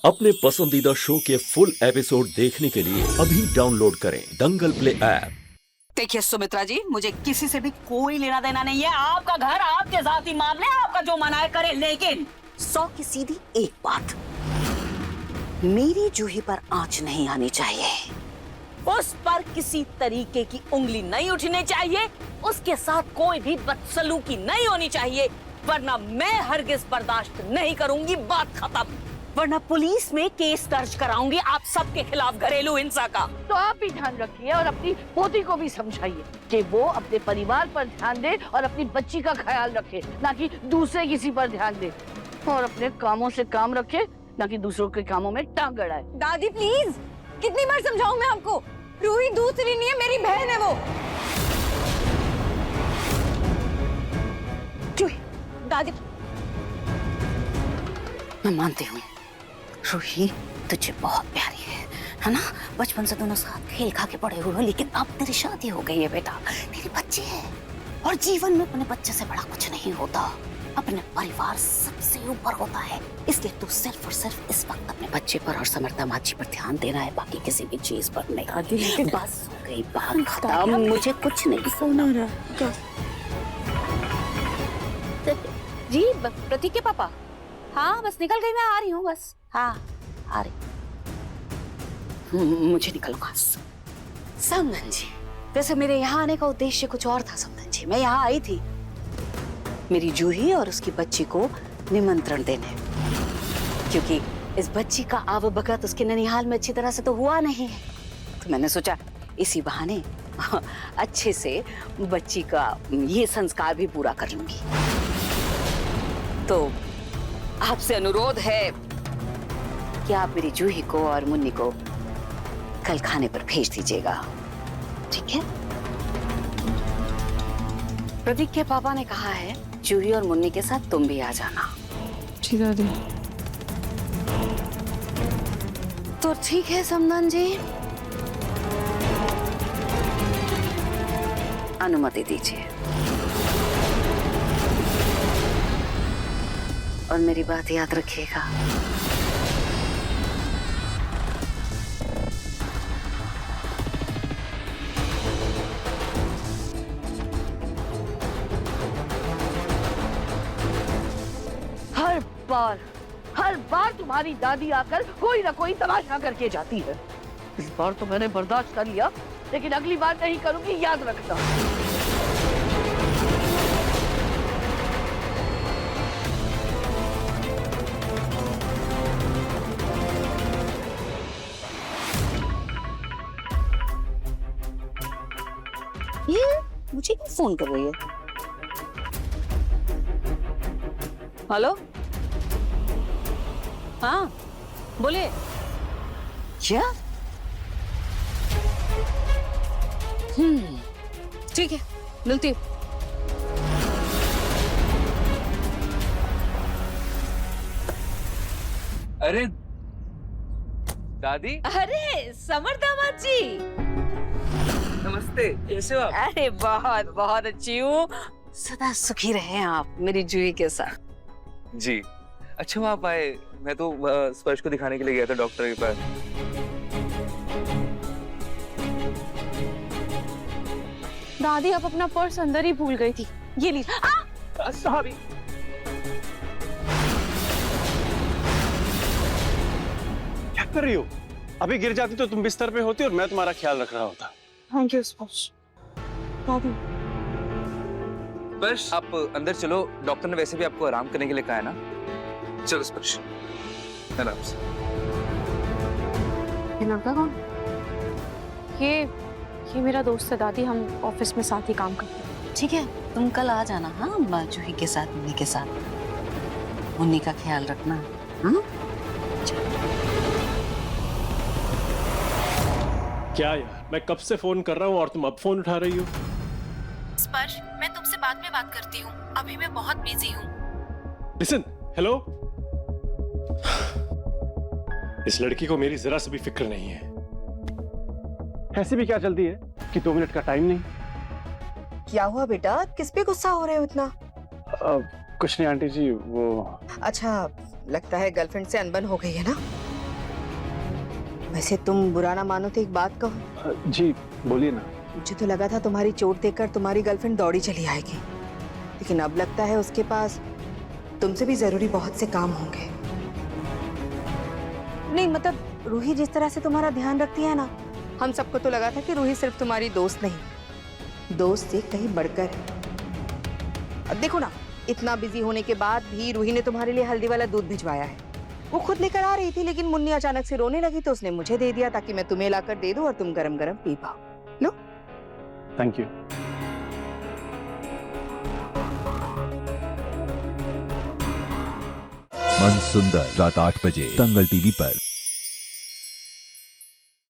अपने पसंदीदा शो के फुल एपिसोड देखने के लिए अभी डाउनलोड करें दंगल प्ले ऐप। देखिए सुमित्रा जी, मुझे किसी से भी कोई लेना देना नहीं है। आपका घर, आपके जाती मामले, आपका जो मना है करे, लेकिन 100 की सीधी एक बात, मेरी जूही पर आंच नहीं आनी चाहिए। उस पर किसी तरीके की उंगली नहीं उठनी चाहिए, उसके साथ कोई भी बदसलूकी नहीं होनी चाहिए, वरना मैं हरगिज बर्दाश्त नहीं करूंगी। बात खत्म। वरना पुलिस में केस दर्ज कराऊंगी आप सबके खिलाफ, घरेलू हिंसा का। तो आप भी ध्यान रखिए और अपनी पोती को भी समझाइए कि वो अपने परिवार पर ध्यान दे और अपनी बच्ची का ख्याल रखे, ना कि दूसरे किसी पर ध्यान दे। और अपने कामों से काम रखे, ना कि दूसरों के कामों में टांग अड़ाए। दादी प्लीज, कितनी बार समझाऊं मैं आपको? रूही दूसरी नहीं है, मेरी बहन है वो। दादी, मैं मानती हूँ रूही तुझे बहुत प्यारी है ना? बचपन से दोनों साथ खेल खा के पड़े हुए हो, लेकिन अब तेरी शादी हो गई है बेटा, तेरी बच्ची है, और जीवन में अपने बच्चे से बड़ा कुछ नहीं होता। अपने परिवार सबसे ऊपर होता है, इसलिए तू सिर्फ और सिर्फ इस वक्त अपने बच्चे पर और समर्था माची पर ध्यान देना है, बाकी किसी भी चीज पर नहीं। बस हो गई बात खत्म, मुझे कुछ नहीं सुना रहा। जी प्रतीक के पापा, हाँ बस निकल गई, मैं आ रही हूँ बस। हाँ आ रही। मुझे निकलूंगा। समधन जी, वैसे मेरे यहाँ आने का उद्देश्य कुछ और था समधन जी। मैं यहाँ आई थी मेरी जूही और उसकी बच्ची को निमंत्रण देने, क्योंकि इस बच्ची का आवभगत उसके ननिहाल में अच्छी तरह से तो हुआ नहीं है, तो मैंने सोचा इसी बहाने अच्छे से बच्ची का ये संस्कार भी पूरा कर लूंगी। तो आपसे अनुरोध है कि आप मेरी जूही को और मुन्नी को कल खाने पर भेज दीजिएगा, ठीक है? प्रतीक के पापा ने कहा है जूही और मुन्नी के साथ तुम भी आ जाना। जी दादी। तो ठीक है समधन जी, अनुमति दीजिए, और मेरी बात याद रखिएगा। हर बार तुम्हारी दादी आकर कोई ना कोई तमाशा करके जाती है। इस बार तो मैंने बर्दाश्त कर लिया, लेकिन अगली बार नहीं करूंगी, याद रखना। ये मुझे क्यों फोन कर रही है? हेलो, हाँ बोले। क्या? ठीक है, मिलती हूँ। अरे दादी, अरे समर दामाद जी, नमस्ते, कैसे हो आप? अरे बहुत बहुत अच्छी हूँ। सदा सुखी रहे आप मेरी जूही के साथ। जी, अच्छा हुआ आप आए। मैं तो स्पर्श को दिखाने के लिए गया था डॉक्टर के पास। दादी आप अपना पर्स अंदर ही भूल गई थी, ये ली। सॉरी। क्या कर रही हो? अभी गिर जाती तो तुम बिस्तर पे होती और मैं तुम्हारा ख्याल रख रहा होता। थैंक यू स्पर्श। दादी स्पर्श आप अंदर चलो, डॉक्टर ने वैसे भी आपको आराम करने के लिए कहा है ना। चलो स्पर्श, आराम से। ये लड़का कौन? ये मेरा दोस्त है दादी, हम ऑफिस में साथ ही काम करते हैं। ठीक है, तुम कल आ जाना। हाँ, जूही के साथ, मुन्नी के साथ। मुन्नी का ख्याल रखना। हाँ? क्या यार, मैं कब से फोन कर रहा हूँ और तुम अब फोन उठा रही हो? स्पर्श, मैं तुमसे बाद में बात करती हूँ, अभी मैं बहुत बिजी हूँ। Listen, hello. इस लड़की को मेरी जरा सी भी फिक्र नहीं है। ऐसी भी क्या जल्दी है कि 2 मिनट का टाइम नहीं। क्या हुआ बेटा, किस पे गुस्सा हो रहे हो इतना? कुछ नहीं आंटी जी, वो अच्छा, लगता है गर्लफ्रेंड से अनबन हो गई है ना? वैसे तुम बुरा ना मानो तो एक बात कहो। जी बोलिए ना। मुझे तो लगा था तुम्हारी चोट देखकर तुम्हारी गर्लफ्रेंड दौड़ी चली आएगी, लेकिन अब लगता है उसके पास तुमसे भी जरूरी बहुत से काम होंगे। नहीं मतलब रूही जिस तरह से तुम्हारा ध्यान रखती है ना, हम सबको तो लगा था कि रूही सिर्फ तुम्हारी दोस्त नहीं, दोस्त से कहीं बढ़कर है। अब देखो ना, इतना बिजी होने के बाद भी रूही ने तुम्हारे लिए हल्दी वाला दूध भिजवाया है। वो खुद लेकर आ रही थी, लेकिन मुन्नी अचानक से रोने लगी तो उसने मुझे दे दिया ताकि मैं तुम्हें लाकर दे दूं और तुम गरम गरम पी पाओ। लो। Thank you. मन सुंदर रात 8 बजे दंगल टीवी पर।